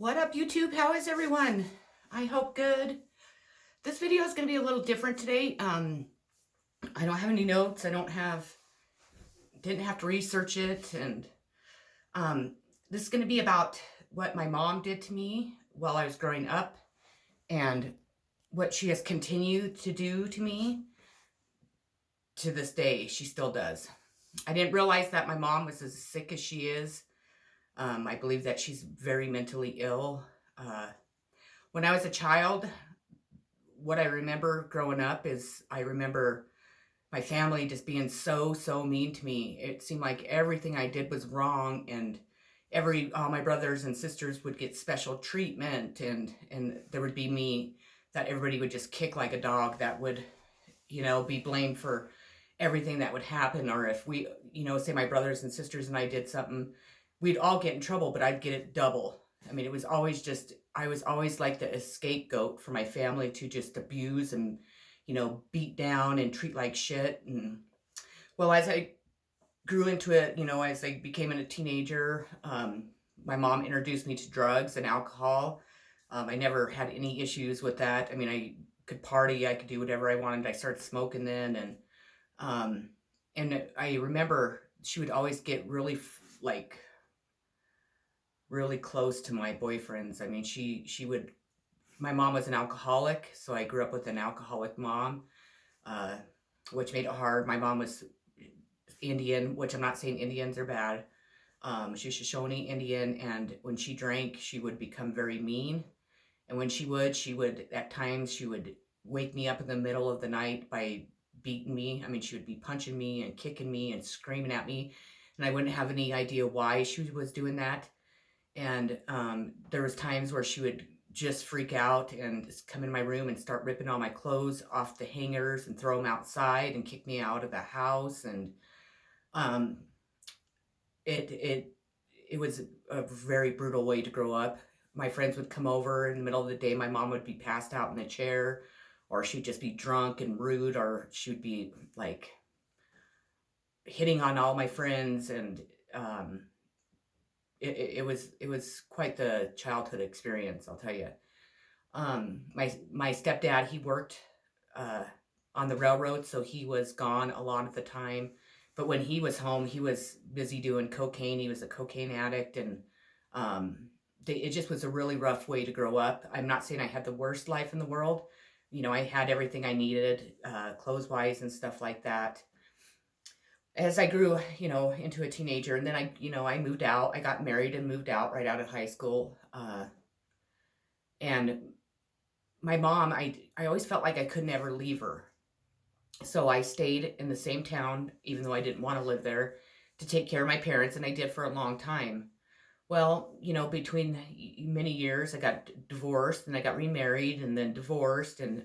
What up, YouTube? How is everyone? I hope good. This video is going to be a little different today. I don't have any notes. Didn't have to research it. And this is going to be about what my mom did to me while I was growing up and what she has continued to do to me to this day. She still does. I didn't realize that my mom was as sick as she is. I believe that she's very mentally ill. When I was a child, what I remember growing up is I remember my family just being so mean to me. It seemed like everything I did was wrong, and all my brothers and sisters would get special treatment, and there would be me that everybody would just kick like a dog that would, be blamed for everything that would happen. Or if we, say my brothers and sisters and I did something, we'd all get in trouble, but I'd get it double. I mean, I was always like the scapegoat for my family to just abuse and, beat down and treat like shit. And well, as I grew into it, as I became a teenager, my mom introduced me to drugs and alcohol. I never had any issues with that. I mean, I could party, I could do whatever I wanted. I started smoking then. And I remember she would always get really close to my boyfriends. I mean, my mom was an alcoholic, so I grew up with an alcoholic mom, which made it hard. My mom was Indian, which I'm not saying Indians are bad. She's Shoshone Indian, and when she drank, she would become very mean. And when she would, at times, she would wake me up in the middle of the night by beating me. I mean, she would be punching me and kicking me and screaming at me, and I wouldn't have any idea why she was doing that. And there was times where she would just freak out and just come in my room and start ripping all my clothes off the hangers and throw them outside and kick me out of the house. And it was a very brutal way to grow up. My friends would come over in the middle of the day. My mom would be passed out in the chair, or she'd just be drunk and rude, or she would be like hitting on all my friends. And it was quite the childhood experience, I'll tell you. My stepdad, he worked on the railroad, so he was gone a lot of the time. But when he was home, he was busy doing cocaine. He was a cocaine addict, and it just was a really rough way to grow up. I'm not saying I had the worst life in the world. I had everything I needed, clothes-wise and stuff like that. As I grew, into a teenager, and then I moved out. I got married and moved out right out of high school. And my mom, I always felt like I could never leave her. So I stayed in the same town, even though I didn't want to live there, to take care of my parents, and I did for a long time. Well, between many years, I got divorced, and I got remarried, and then divorced, and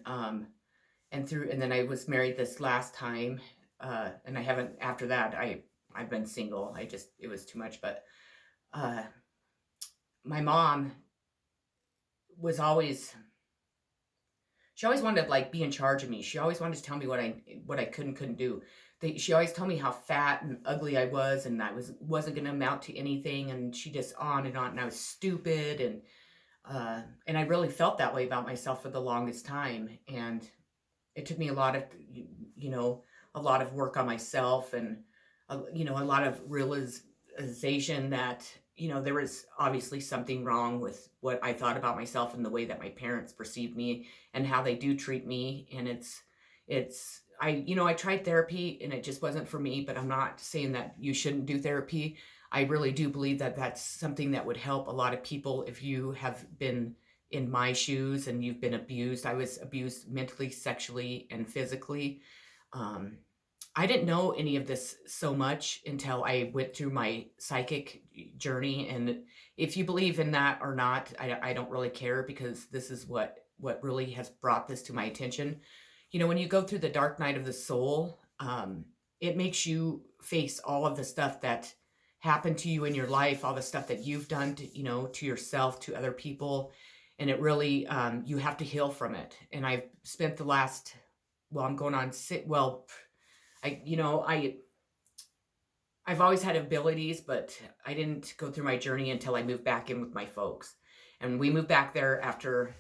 then I was married this last time. And I haven't, after that, I've been single. It was too much. But my mom was she always wanted to like be in charge of me. She always wanted to tell me what I could and couldn't do. She always told me how fat and ugly I was, and I wasn't going to amount to anything. And she just on, and I was stupid. And I really felt that way about myself for the longest time. And it took me a lot of work on myself, and a lot of realization that there was obviously something wrong with what I thought about myself and the way that my parents perceived me and how they do treat me. And I tried therapy, and it just wasn't for me. But I'm not saying that you shouldn't do therapy. I really do believe that that's something that would help a lot of people. If you have been in my shoes and you've been abused, I was abused mentally, sexually, and physically. I didn't know any of this so much until I went through my psychic journey. And if you believe in that or not, I don't really care, because this is what really has brought this to my attention. When you go through the dark night of the soul, it makes you face all of the stuff that happened to you in your life, all the stuff that you've done to yourself, to other people. And it really, you have to heal from it. And I've spent I'm going on I've always had abilities, but I didn't go through my journey until I moved back in with my folks. And we moved back there after,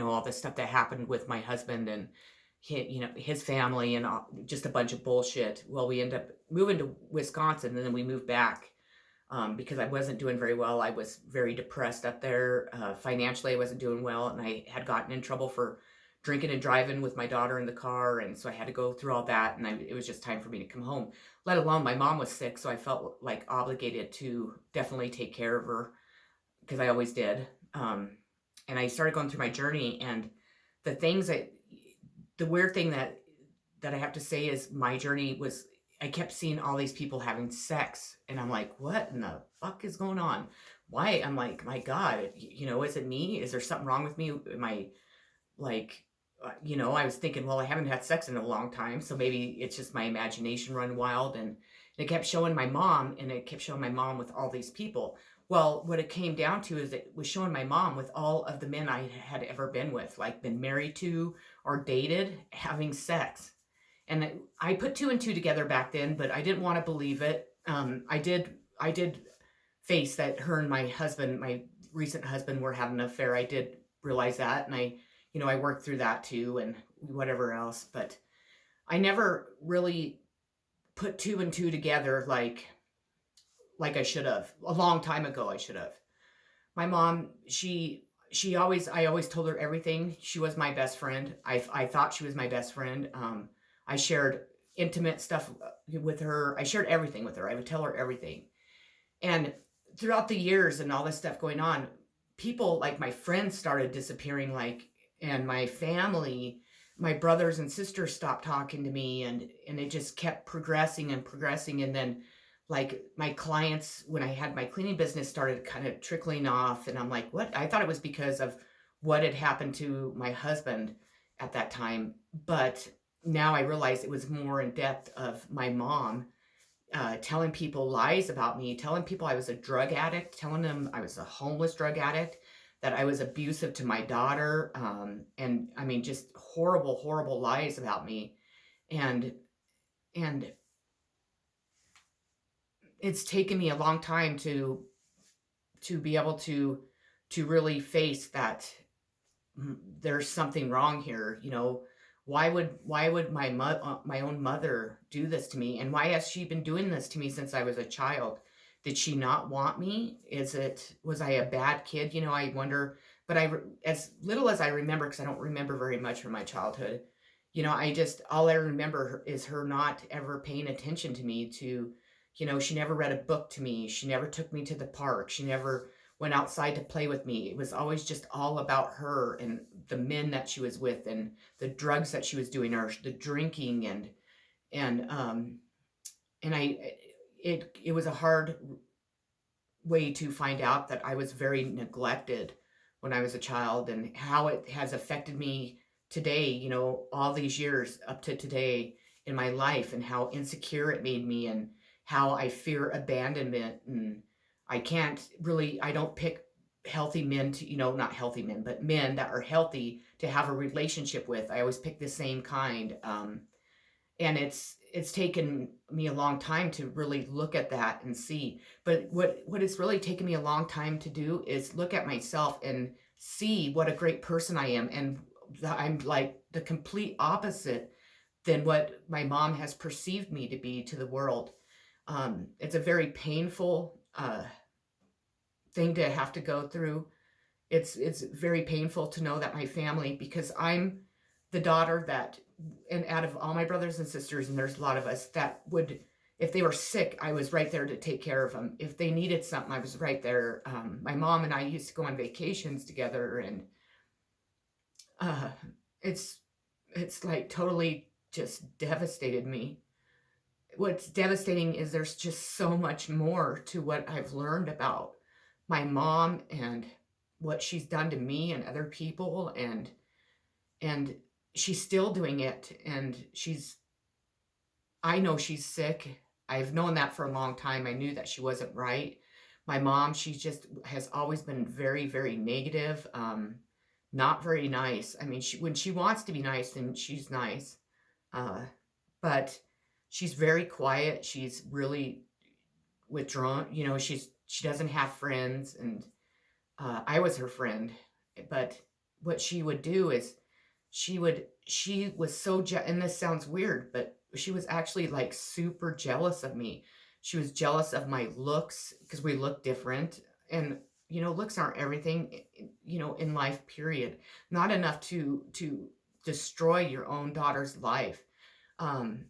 all the stuff that happened with my husband and his family and just a bunch of bullshit. Well, we ended up moving to Wisconsin, and then we moved back because I wasn't doing very well. I was very depressed up there. Financially, I wasn't doing well, and I had gotten in trouble for drinking and driving with my daughter in the car, and so I had to go through all that, and it was just time for me to come home. Let alone my mom was sick, so I felt like obligated to definitely take care of her because I always did. And I started going through my journey, and the weird thing that I have to say is my journey was, I kept seeing all these people having sex, and I'm like, what in the fuck is going on? Why? I'm like, my God, is it me? Is there something wrong with me? Am I like, I was thinking, well, I haven't had sex in a long time, so maybe it's just my imagination run wild. And it kept showing my mom, and it kept showing my mom with all these people. Well, what it came down to is it was showing my mom with all of the men I had ever been with, like been married to or dated, having sex. And I put two and two together back then, but I didn't want to believe it. I did face that her and my husband, my recent husband, were having an affair. I did realize that, and I worked through that too, and whatever else. But I never really put two and two together like I should have. A long time ago, I should have. My mom, I always told her everything. She was my best friend. I thought she was my best friend. I shared intimate stuff with her. I shared everything with her. I would tell her everything. And throughout the years and all this stuff going on, people like my friends started disappearing, and my family, my brothers and sisters stopped talking to me, and it just kept progressing and progressing. And then like my clients, when I had my cleaning business, started kind of trickling off, and I'm like, what? I thought it was because of what had happened to my husband at that time. But now I realize it was more in depth of my mom telling people lies about me, telling people I was a drug addict, telling them I was a homeless drug addict, that I was abusive to my daughter, and I mean, just horrible, horrible lies about me. And it's taken me a long time to be able to really face that there's something wrong here. Why would my own mother do this to me? And why has she been doing this to me since I was a child? Did she not want me? Was I a bad kid? I wonder, but as little as I remember, because I don't remember very much from my childhood, all I remember is her not ever paying attention to me. She never read a book to me. She never took me to the park. She never went outside to play with me. It was always just all about her and the men that she was with and the drugs that she was doing, or the drinking, it was a hard way to find out that I was very neglected when I was a child, and how it has affected me today, all these years up to today in my life, and how insecure it made me, and how I fear abandonment. And I don't pick healthy men to, not healthy men, but men that are healthy to have a relationship with. I always pick the same kind. And it's taken me a long time to really look at that and see. But what it's really taken me a long time to do is look at myself and see what a great person I am. And I'm like the complete opposite than what my mom has perceived me to be to the world. It's a very painful thing to have to go through. It's very painful to know that my family, because I'm the daughter that, and out of all my brothers and sisters, and there's a lot of us, that would, if they were sick, I was right there to take care of them. If they needed something, I was right there. My mom and I used to go on vacations together, and it's like totally just devastated me. What's devastating is there's just so much more to what I've learned about my mom and what she's done to me and other people, and she's still doing it. And I know she's sick. I've known that for a long time. I knew that she wasn't right. My mom, she just has always been very, very negative, not very nice. I mean, when she wants to be nice, then she's nice. But she's very quiet. She's really withdrawn. She doesn't have friends, and I was her friend, but what she would do is she was so and this sounds weird, but she was actually like super jealous of me. She was jealous of my looks because we look different. And looks aren't everything, in life, period. Not enough to destroy your own daughter's life. Um,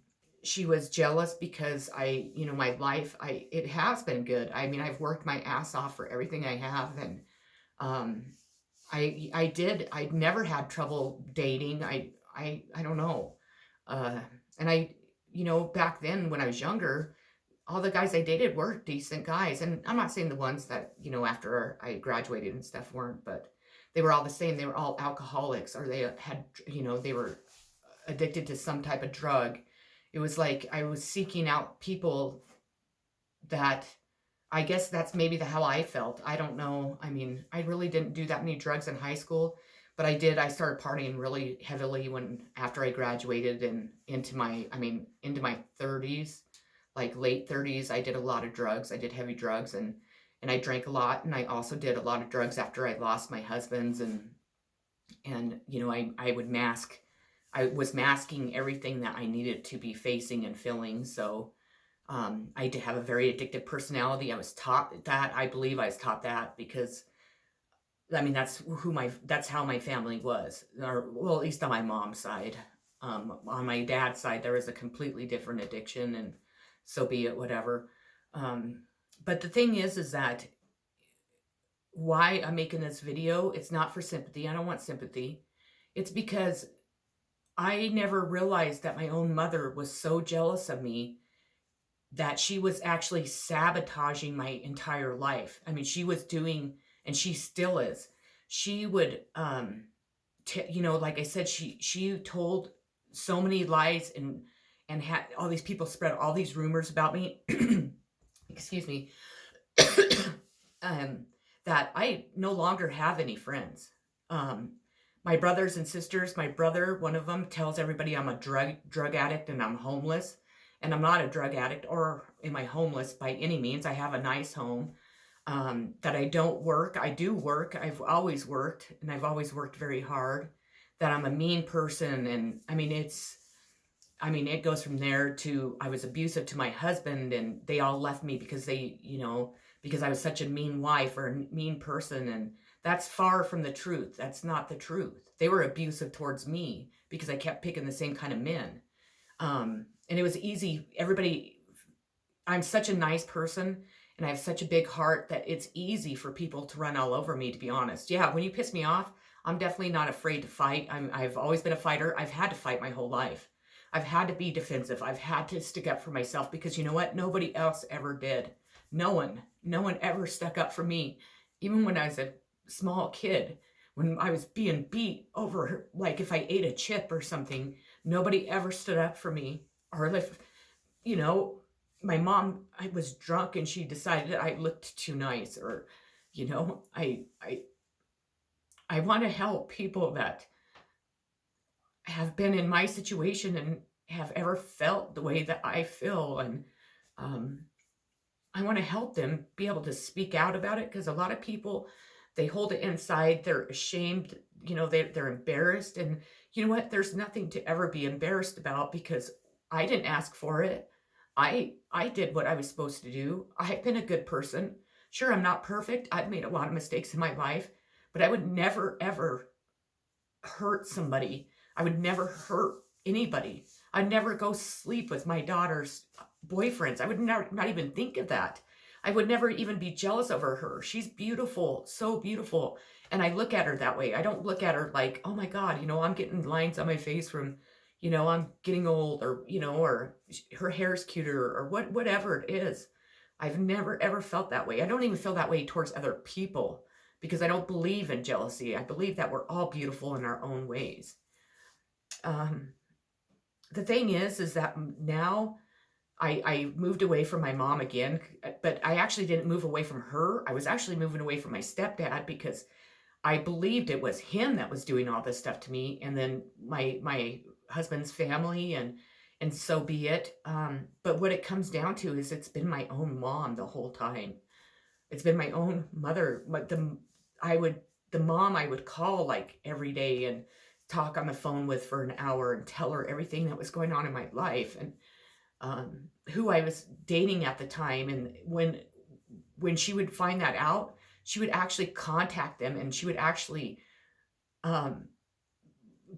she was jealous because my life, it has been good. I mean, I've worked my ass off for everything I have, and um, I'd never had trouble dating. I don't know. And back then when I was younger, all the guys I dated were decent guys. And I'm not saying the ones that, after I graduated and stuff weren't, but they were all the same. They were all alcoholics, or they had, they were addicted to some type of drug. It was like I was seeking out people that, I guess that's maybe how I felt. I don't know. I mean, I really didn't do that many drugs in high school, but I did. I started partying really heavily after I graduated and into my 30s, like late 30s. I did a lot of drugs. I did heavy drugs, and I drank a lot, and I also did a lot of drugs after I lost my husband's, and I would mask. I was masking everything that I needed to be facing and feeling. So I did have a very addictive personality. I was taught that. I believe I was taught that because, I mean, that's how my family was. Or, well, at least on my mom's side. On my dad's side, there was a completely different addiction, and so be it, whatever. But the thing is that why I'm making this video, it's not for sympathy. I don't want sympathy. It's because I never realized that my own mother was so jealous of me that she was actually sabotaging my entire life. I mean, she was doing, and she still is. She would, like I said, she told so many lies and had all these people spread all these rumors about me. Excuse me. That I no longer have any friends. My brothers and sisters, my brother, one of them, tells everybody I'm a drug addict and I'm homeless. And I'm not a drug addict, or am I homeless by any means. I have a nice home. That I don't work. I do work. I've always worked, and I've always worked very hard. That I'm a mean person, and I mean, it goes from there to I was abusive to my husband, and they all left me because because I was such a mean wife or a mean person, and that's far from the truth. That's not the truth. They were abusive towards me because I kept picking the same kind of men. And it was easy. I'm such a nice person, and I have such a big heart that it's easy for people to run all over me, to be honest. Yeah, when you piss me off, I'm definitely not afraid to fight. I've always been a fighter. I've had to fight my whole life. I've had to be defensive. I've had to stick up for myself because you know what? Nobody else ever did. No one ever stuck up for me. Even when I was a small kid, when I was being beat over, like if I ate a chip or something, nobody ever stood up for me. Or if, my mom, I was drunk and she decided I looked too nice, or, I want to help people that have been in my situation and have ever felt the way that I feel. And I want to help them be able to speak out about it, because a lot of people, they hold it inside. They're ashamed, they're embarrassed. And you know what? There's nothing to ever be embarrassed about, because I didn't ask for it. I did what I was supposed to do. I've been a good person. Sure, I'm not perfect. I've made a lot of mistakes in my life, but I would never, ever hurt somebody. I would never hurt anybody. I'd never go sleep with my daughter's boyfriends. I would not even think of that. I would never even be jealous over her. She's beautiful, so beautiful. And I look at her that way. I don't look at her like, oh my God, I'm getting lines on my face from, I'm getting old, or, or her hair's cuter, or whatever it is. I've never, ever felt that way. I don't even feel that way towards other people, because I don't believe in jealousy. I believe that we're all beautiful in our own ways. The thing is that now I moved away from my mom again, but I actually didn't move away from her. I was actually moving away from my stepdad, because I believed it was him that was doing all this stuff to me. And then my husband's family, and so be it. But what it comes down to is it's been my own mom the whole time. It's been my own mother. the mom I would call like every day and talk on the phone with for an hour and tell her everything that was going on in my life, and who I was dating at the time. And when she would find that out, she would actually contact them, and she would actually um,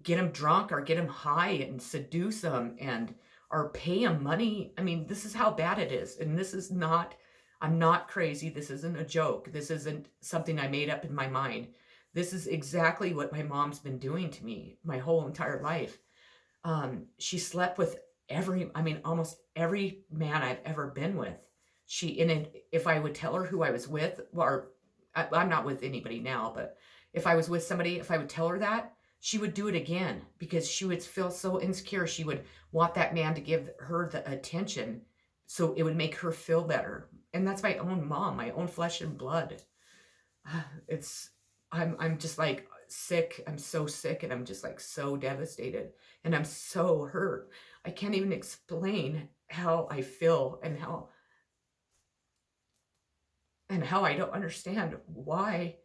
get them drunk or get them high and seduce them, and or pay them money. I mean, this is how bad it is. And this is not, I'm not crazy. This isn't a joke. This isn't something I made up in my mind. This is exactly what my mom's been doing to me my whole entire life. She slept with almost every man I've ever been with. If I would tell her who I was with, or I'm not with anybody now, but if I was with somebody, if I would tell her that, she would do it again, because she would feel so insecure. She would want that man to give her the attention, so it would make her feel better. And that's my own mom, my own flesh and blood. I'm just like sick. I'm so sick, and I'm just like so devastated, and I'm so hurt. I can't even explain how I feel, and how I don't understand why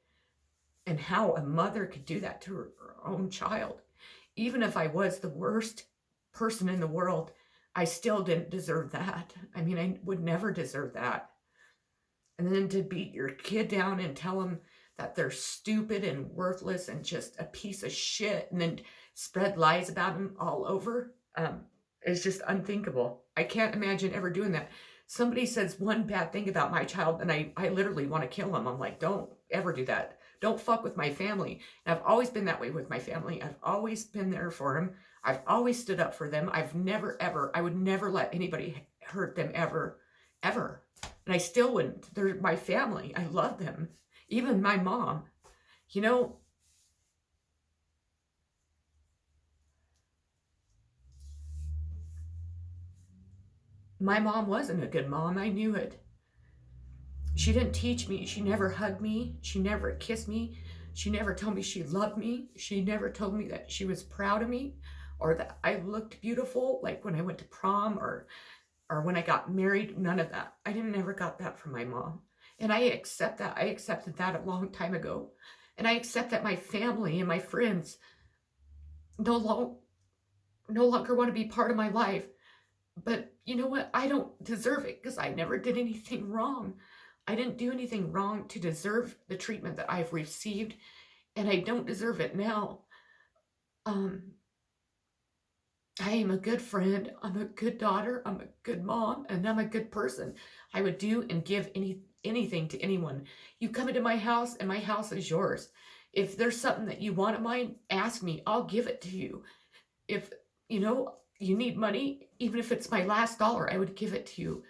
and how a mother could do that to her own child. Even if I was the worst person in the world, I still didn't deserve that. I mean, I would never deserve that. And then to beat your kid down and tell them that they're stupid and worthless and just a piece of shit, and then spread lies about them all over, is just unthinkable. I can't imagine ever doing that. Somebody says one bad thing about my child, and I literally want to kill them. I'm like, don't ever do that. Don't fuck with my family. And I've always been that way with my family. I've always been there for them. I've always stood up for them. I would never let anybody hurt them ever, ever. And I still wouldn't. They're my family. I love them. Even my mom. You know, my mom wasn't a good mom. I knew it. She didn't teach me. She never hugged me. She never kissed me. She never told me she loved me. She never told me that she was proud of me, or that I looked beautiful, like when I went to prom, or when I got married. None of that. I never got that from my mom. And I accept that. I accepted that a long time ago. And I accept that my family and my friends no longer want to be part of my life. But you know what? I don't deserve it, because I never did anything wrong. I didn't do anything wrong to deserve the treatment that I've received, and I don't deserve it now. I am a good friend. I'm a good daughter. I'm a good mom, and I'm a good person. I would do and give anything to anyone. You come into my house, and my house is yours. If there's something that you want of mine, ask me. I'll give it to you. If you need money, even if it's my last dollar, I would give it to you.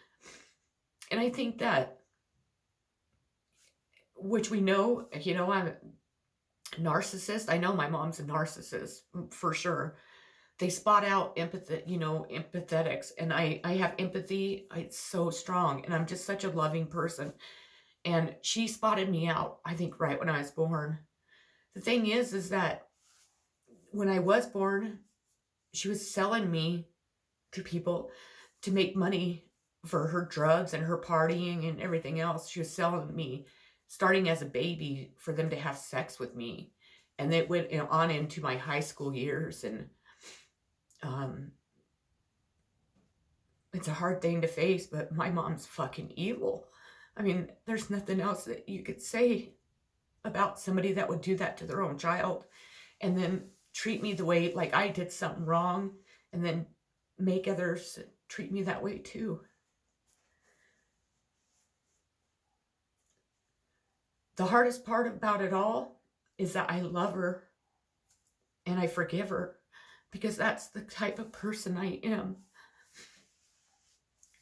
And I think that, which we know, I'm a narcissist. I know my mom's a narcissist for sure. They spot out empathetics, and I have empathy. It's so strong, and I'm just such a loving person. And she spotted me out, I think, right when I was born. The thing is that when I was born, she was selling me to people to make money for her drugs and her partying and everything else. She was selling me, starting as a baby, for them to have sex with me. And it went on into my high school years. And it's a hard thing to face, but my mom's fucking evil. I mean, there's nothing else that you could say about somebody that would do that to their own child, and then treat me the way, like I did something wrong, and then make others treat me that way too. The hardest part about it all is that I love her and I forgive her, because that's the type of person I am.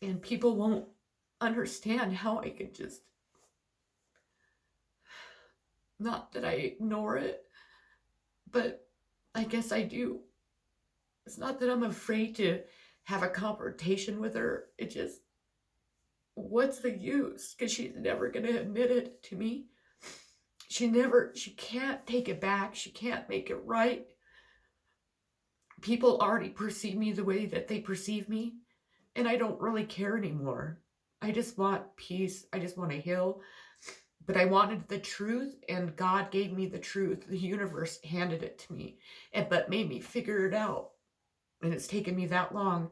And people won't understand how I could just, not that I ignore it, but I guess I do. It's not that I'm afraid to have a confrontation with her. It just, what's the use? Because she's never going to admit it to me. She can't take it back. She can't make it right. People already perceive me the way that they perceive me, and I don't really care anymore. I just want peace. I just want to heal. but I wanted the truth, and God gave me the truth. The universe handed it to me, but made me figure it out. And it's taken me that long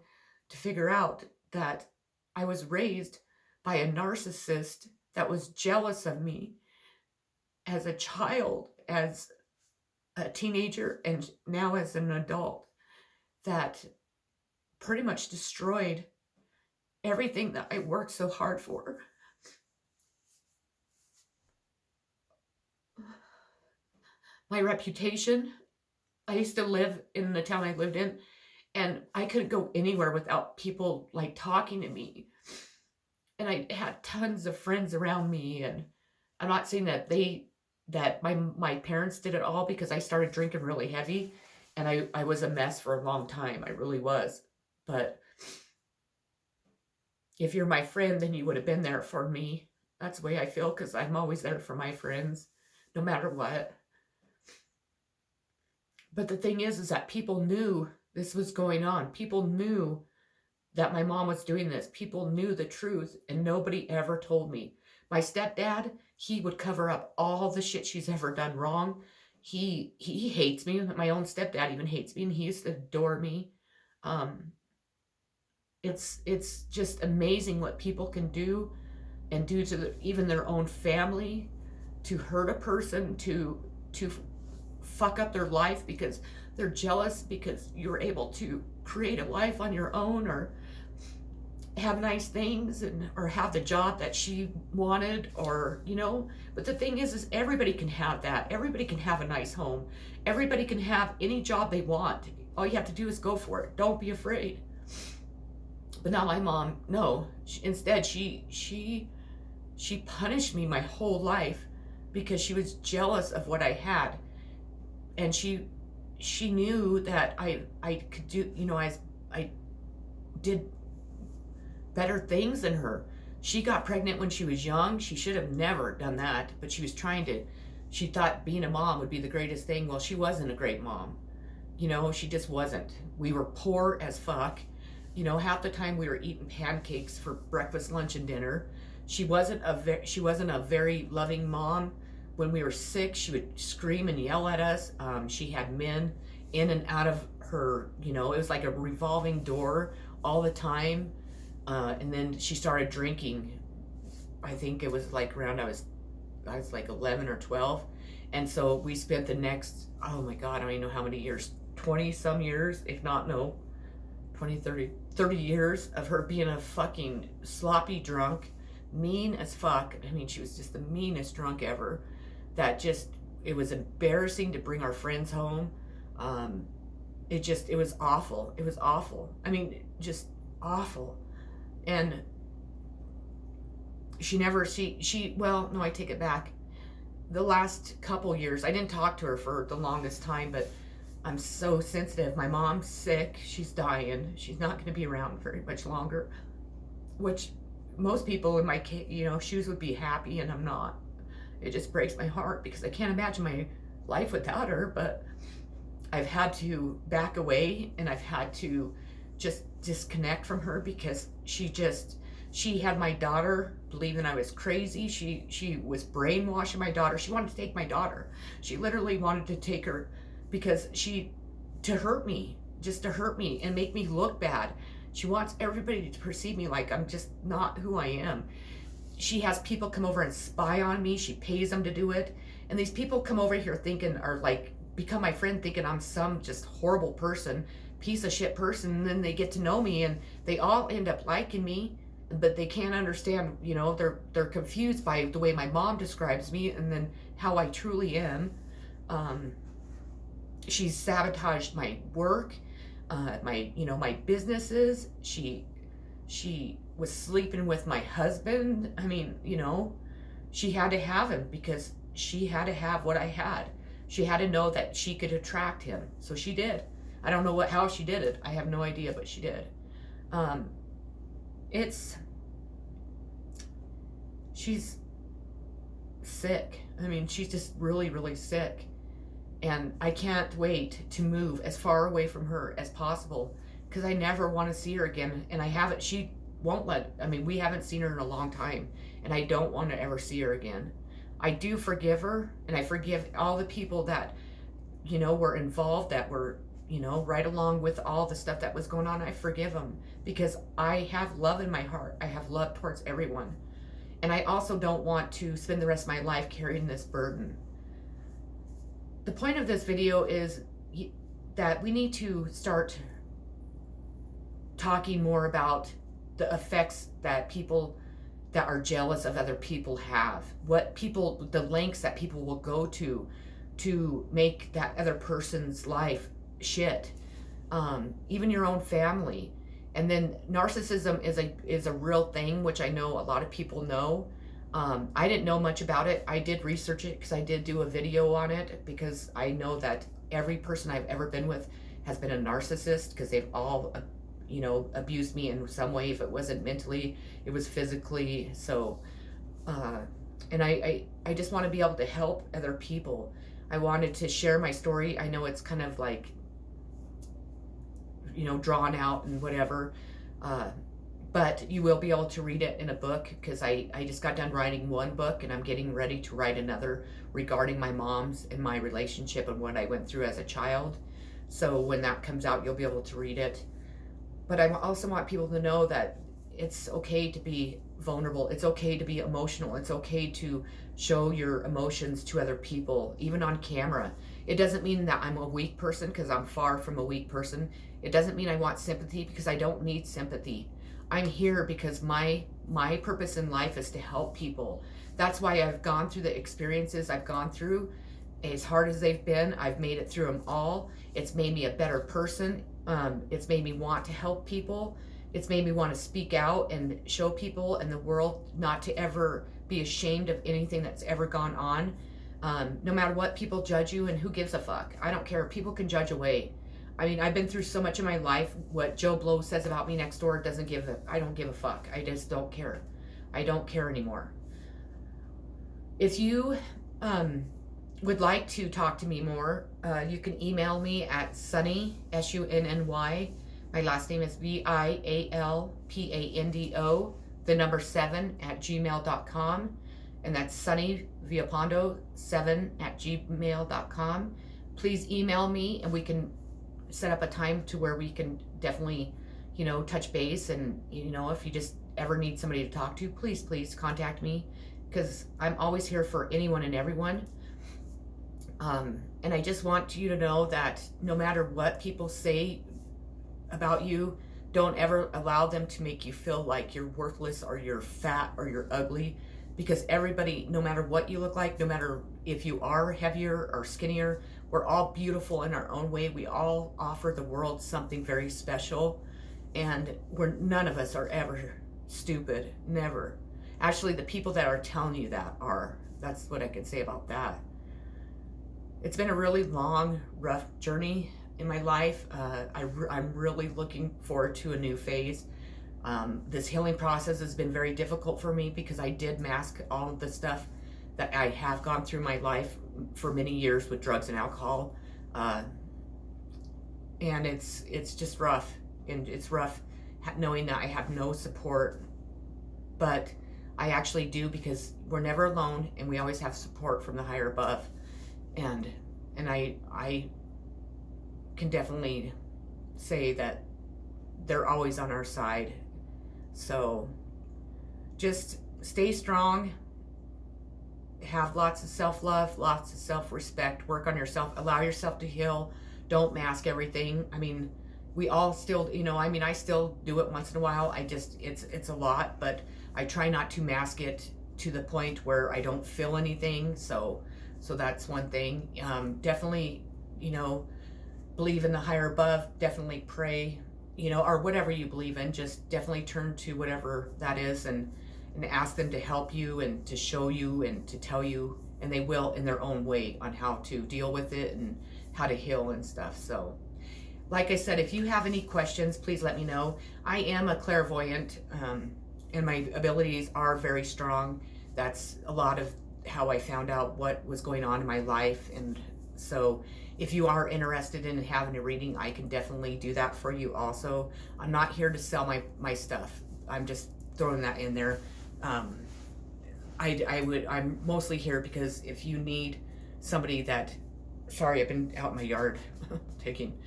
to figure out that I was raised by a narcissist that was jealous of me as a child, as a teenager, and now as an adult, that pretty much destroyed everything that I worked so hard for. My reputation. I used to live in the town I lived in, and I couldn't go anywhere without people like talking to me. And I had tons of friends around me, and I'm not saying that my parents did it all, because I started drinking really heavy, and I was a mess for a long time. I really was. But if you're my friend, then you would have been there for me. That's the way I feel, because I'm always there for my friends, no matter what. But the thing is that people knew this was going on. People knew that my mom was doing this. People knew the truth, and nobody ever told me. My stepdad, he would cover up all the shit she's ever done wrong. He hates me. My own stepdad even hates me, and he used to adore me. It's just amazing what people can do, and do to even their own family, to hurt a person, to fuck up their life because they're jealous because you're able to create a life on your own, or have nice things, or have the job that she wanted, or but the thing is everybody can have that. Everybody can have a nice home. Everybody can have any job they want. All you have to do is go for it. Don't be afraid. But now my mom, no, instead she punished me my whole life because she was jealous of what I had. And she knew that I could do, I did better things than her. She got pregnant when she was young. She should have never done that, but she thought being a mom would be the greatest thing. Well, she wasn't a great mom. She just wasn't. We were poor as fuck. Half the time we were eating pancakes for breakfast, lunch, and dinner. She wasn't a very loving mom. When we were sick, she would scream and yell at us. She had men in and out of her, it was like a revolving door all the time. And then she started drinking. I think it was like around, I was like 11 or 12. And so we spent the next, oh my God, I don't even know how many years, 20 some years, if not, no, 20, 30 years of her being a fucking sloppy drunk, mean as fuck. I mean, she was just the meanest drunk ever. It was embarrassing to bring our friends home. It was awful. It was awful. I mean, just awful. And well, no, I take it back. The last couple years, I didn't talk to her for the longest time, but I'm so sensitive. My mom's sick. She's dying. She's not going to be around very much longer, which most people in my shoes would be happy, and I'm not. It just breaks my heart because I can't imagine my life without her. But I've had to back away, and I've had to just disconnect from her because she had my daughter believing I was crazy. She was brainwashing my daughter. She wanted to take my daughter. She literally wanted to take her because to hurt me, just to hurt me and make me look bad. She wants everybody to perceive me like I'm just not who I am. She has people come over and spy on me. She pays them to do it. And these people come over here become my friend thinking I'm some just horrible person, piece of shit person. And then they get to know me and they all end up liking me, but they can't understand, they're confused by the way my mom describes me and then how I truly am. She's sabotaged my work, my businesses. She was sleeping with my husband. I mean, she had to have him because she had to have what I had. She had to know that she could attract him. So she did. I don't know how she did it. I have no idea, but she did. She's sick. I mean, she's just really, really sick. And I can't wait to move as far away from her as possible because I never want to see her again. And she won't we haven't seen her in a long time, and I don't want to ever see her again. I do forgive her, and I forgive all the people that, you know, were involved, that were, you know, right along with all the stuff that was going on. I forgive them because I have love in my heart. I have love towards everyone. And I also don't want to spend the rest of my life carrying this burden. The point of this video is that we need to start talking more about the effects that people that are jealous of other people have. What people, the lengths that people will go to make that other person's life shit. Even your own family. And then narcissism is a real thing, which I know a lot of people know. I didn't know much about it. I did research it because I did do a video on it, because I know that every person I've ever been with has been a narcissist, because they've all, you know, abused me in some way. If it wasn't mentally, it was physically. So, and I just want to be able to help other people. I wanted to share my story. I know it's kind of like, you know, drawn out and whatever, but you will be able to read it in a book, because I just got done writing one book and I'm getting ready to write another regarding my mom's and my relationship and what I went through as a child. So when that comes out, you'll be able to read it. But I also want people to know that it's okay to be vulnerable. It's okay to be emotional. It's okay to show your emotions to other people, even on camera. It doesn't mean that I'm a weak person, because I'm far from a weak person. It doesn't mean I want sympathy, because I don't need sympathy. I'm here because my purpose in life is to help people. That's why I've gone through the experiences I've gone through. As hard as they've been, I've made it through them all. It's made me a better person. It's made me want to help people. It's made me want to speak out and show people in the world not to ever be ashamed of anything that's ever gone on. No matter what, people judge you, and who gives a fuck? I don't care. People can judge away. I mean, I've been through so much in my life. What Joe Blow says about me next door I don't give a fuck. I just don't care. I don't care anymore. If you would like to talk to me more, you can email me at Sunny, SUNNY. My last name is VIALPANDO, the number 7 @gmail.com. And that's Sunny Viapondo 7 @gmail.com. Please email me, and we can set up a time to where we can definitely, you know, touch base. And, you know, if you just ever need somebody to talk to, please contact me, because I'm always here for anyone and everyone. And I just want you to know that no matter what people say about you, don't ever allow them to make you feel like you're worthless or you're fat or you're ugly, because everybody, no matter what you look like, no matter if you are heavier or skinnier, we're all beautiful in our own way. We all offer the world something very special, and none of us are ever stupid, never. Actually, the people that are telling you that are. That's what I can say about that. It's been a really long, rough journey in my life. I'm really looking forward to a new phase. This healing process has been very difficult for me, because I did mask all of the stuff that I have gone through my life for many years with drugs and alcohol. And it's just rough. And it's rough knowing that I have no support. But I actually do, because we're never alone, and we always have support from the higher above. And I can definitely say that they're always on our side. So just stay strong, have lots of self-love, lots of self-respect, work on yourself, allow yourself to heal. Don't mask everything. I mean, we all still, you know, I mean, I still do it once in a while. It's a lot, but I try not to mask it to the point where I don't feel anything. So that's one thing. Definitely, you know, believe in the higher above, definitely pray, you know, or whatever you believe in, just definitely turn to whatever that is, and ask them to help you and to show you and to tell you, and they will in their own way, on how to deal with it and how to heal and stuff. So like I said, if you have any questions, please let me know. I am a clairvoyant, and my abilities are very strong. That's a lot of how I found out what was going on in my life. And so if you are interested in having a reading, I can definitely do that for you also. I'm not here to sell my stuff. I'm just throwing that in there. I'm mostly here because if you need somebody that, sorry, I've been out in my yard taking,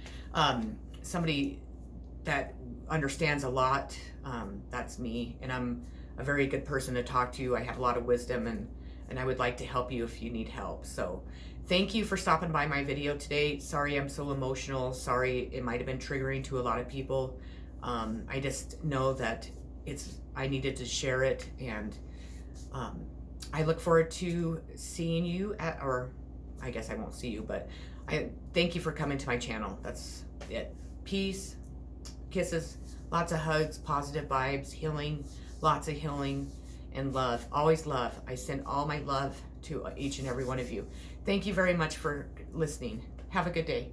somebody that understands a lot, that's me, and I'm a very good person to talk to. I have a lot of wisdom, and I would like to help you if you need help. So thank you for stopping by my video today. Sorry I'm so emotional. Sorry it might have been triggering to a lot of people. I just know that I needed to share it, and I look forward to seeing you or I guess I won't see you, but I thank you for coming to my channel. That's it. Peace, kisses, lots of hugs, positive vibes, healing, lots of healing, and love. Always love. I send all my love to each and every one of you. Thank you very much for listening. Have a good day.